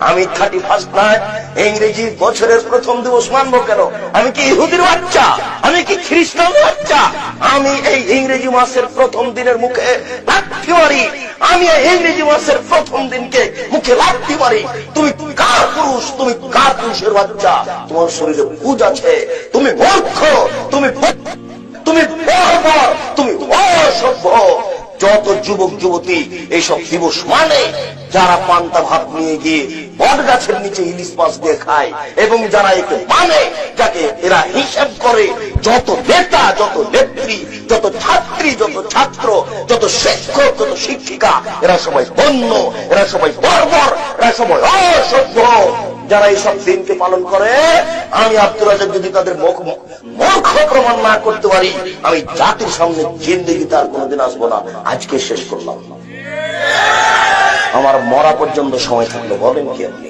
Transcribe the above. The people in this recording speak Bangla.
আমি 31 নাইট ইংরেজি বছরের প্রথম দিবস মানবো কেন? আমি কি ইহুদির বাচ্চা? আমি কি খ্রিস্টান বাচ্চা? আমি এই ইংরেজি মাসের প্রথম দিনের মুখে লাথি মারি। আমি এই ইংরেজি মাসের প্রথম দিনকে মুখে লাথি মারি। তুমি কার পুরুষ? তুমি কার পুরুষের বাচ্চা? তোমার শরীরে পুজ আছে, তুমি মূর্খ, তুমি বর্বর, তুমি অসভ্য। যত যুবক যুবতী এইসব দিবস মানে, যারা পান্তা ভাত নিয়ে গিয়ে বট গাছের নিচে ইলিশ মাছ দিয়ে খায়, এবং যারা একে মানে, যাকে এরা হিসাব করে, যত নেতা, যত নেত্রী, যত ছাত্রী, যত ছাত্র, যত শিক্ষক, যত শিক্ষিকা, এরা সবাই বন্য, এরা সবাই বর্বর, এরা সবাই অসভ্য। যারা এইসব দিনকে পালন করে, আমি আব্দুর রাজ্জাক যদি তাদের মূর্খ প্রমাণ না করতে পারি, আমি জাতির সামনে জিন্দেগিতে আর কোনোদিন আসবো না। আজকে শেষ করলাম, আমার মরা পর্যন্ত সময় থাকলে বলেন কি আপনি?